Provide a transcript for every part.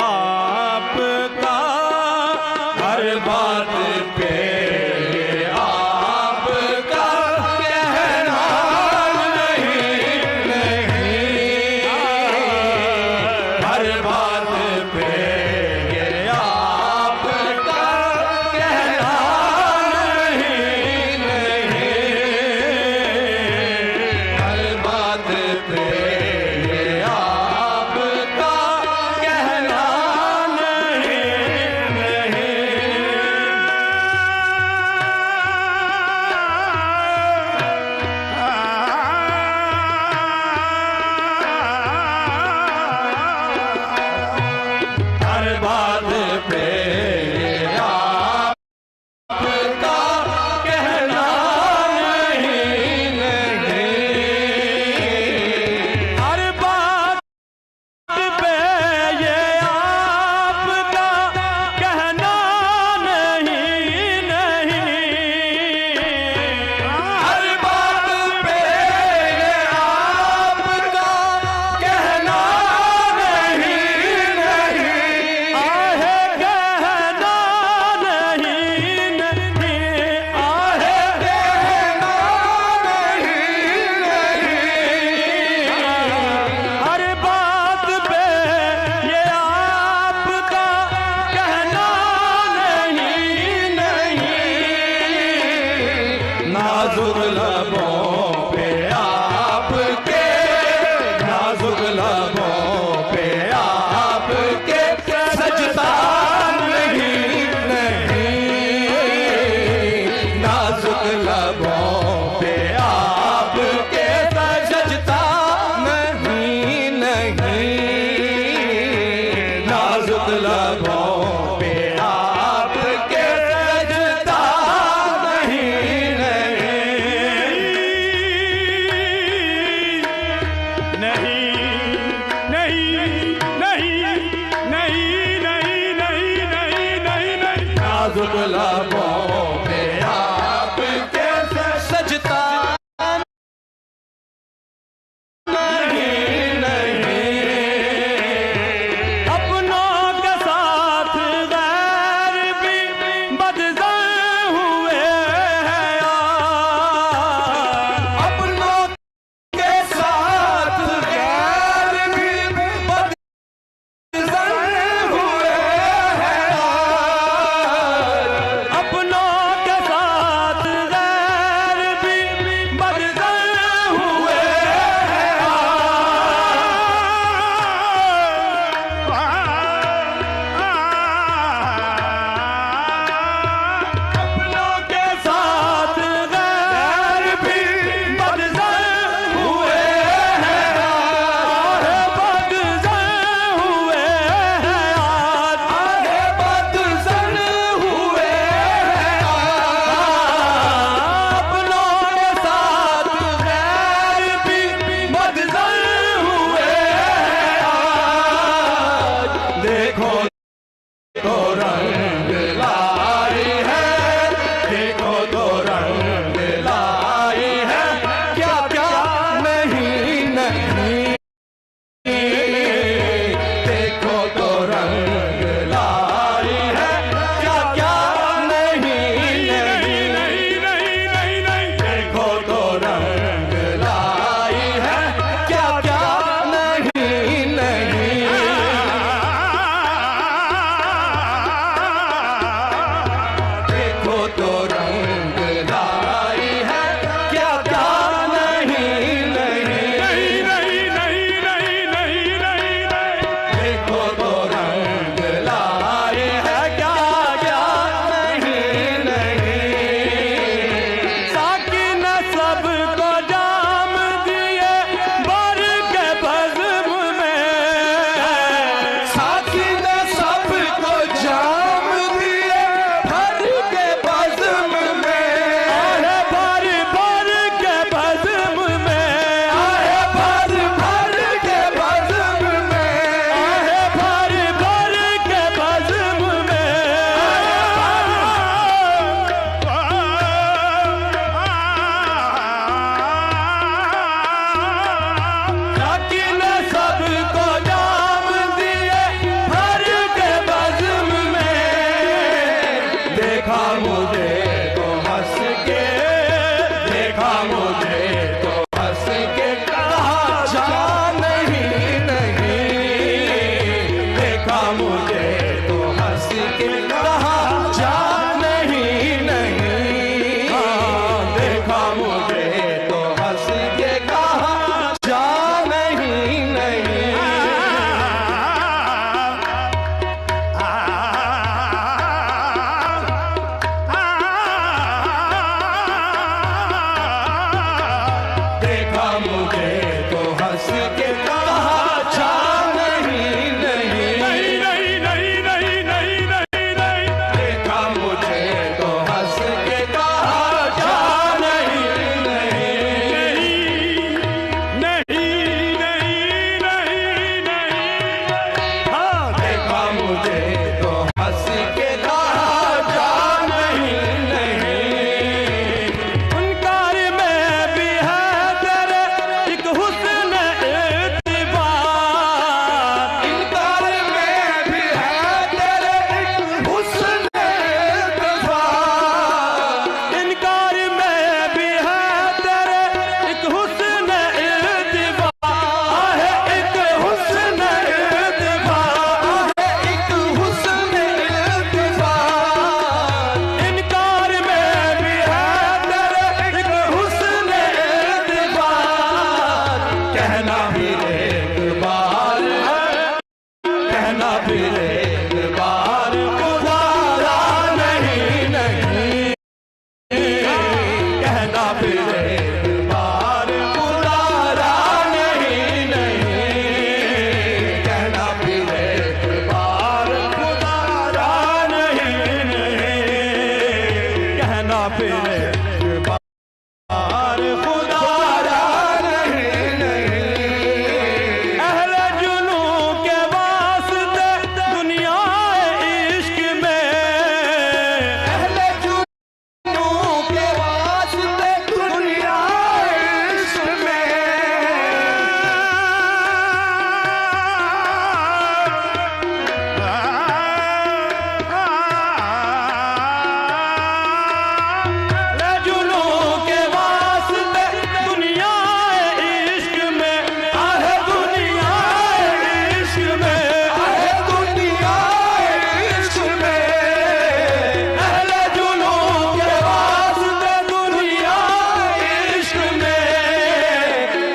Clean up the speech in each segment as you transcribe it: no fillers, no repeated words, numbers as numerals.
आपका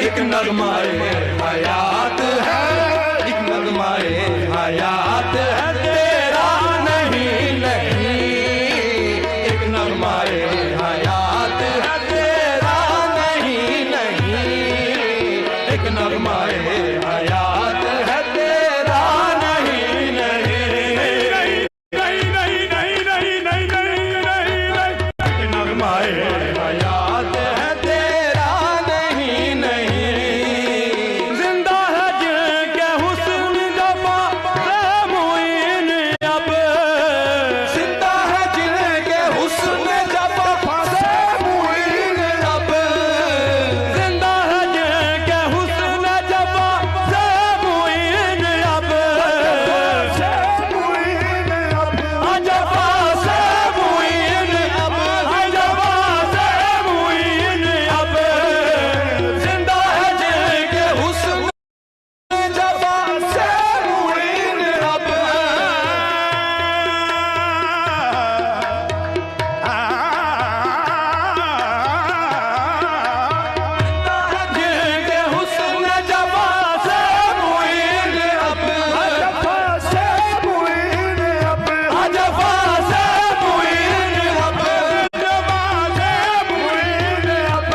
एक नगमाए हयात है, एक नगमाए हयात है, तेरा नहीं नहीं। एक नगमाए हयात है, तेरा नहीं नहीं। एक नगमाए हयात है, तेरा नहीं नहीं। नहीं नहीं नहीं नहीं नहीं नहीं नहीं। एक नगमाए हयात है, तेरा नहीं नहीं। जिंदा है जिनके हुस्न जफा से मुइन अब, जिंदा है जिनके हुस्न जफा से मुइन अब, जिंदा है जिनके हुस्न जफा से मुइन अब, से मुइन अब, जफा से मुइन अब, जफा से मुइन अब। जिंदा है जिनके हुस्न जफा से मुइन अब, जिनके हुस्न जफा से मुइन अब, जफा से मुइन अब, जफा से मुइन अब, जफा से मुइन अब।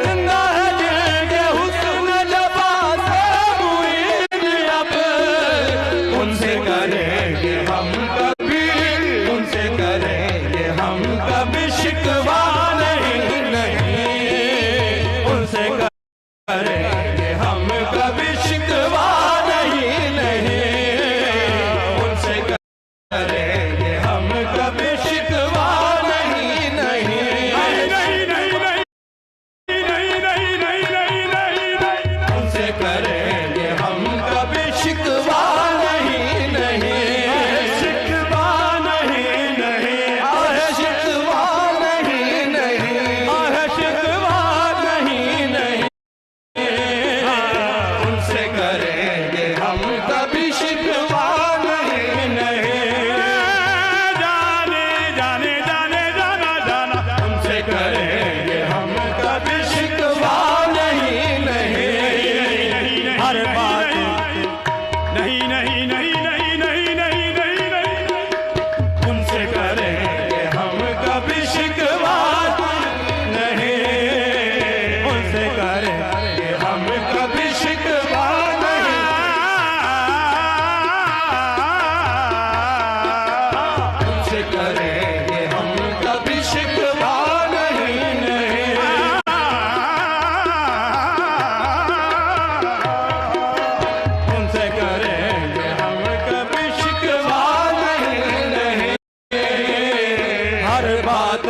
जिंदा है जिनके हुस्न जफा से मुइन अब, उनसे करेंगे हम कभी, उनसे करेंगे हम कभी शिकवा नहीं नहीं। उनसे करेंगे हम कभी शिकवा नहीं नहीं। उनसे करेंगे हम कभी शिकवा नहीं नहीं। नहीं नहीं नहीं नहीं नहीं नहीं नहीं। उनसे करेंगे हम कभी शिकवा नहीं नहीं। शिकवा नहीं नहीं। आहे शिकवा नहीं नहीं। आहे शिकवा नहीं नहीं। उनसे करेंगे हम कभी शिकवा नहीं नहीं। जाने जाने जाने जाना जाना। उनसे करेंगे हम कभी शिकवा नहीं नहीं। हर बात नहीं नहीं नहीं नहीं नहीं नहीं नहीं नहीं। उनसे करेंगे हम कभी शिकवा नहीं। उनसे करेंगे हम कभी शिकवा नहीं। उनसे करेंगे हम कभी शिकवा नहीं नहीं। उनसे करेंगे हम कभी शिकवा नहीं नहीं। हर बात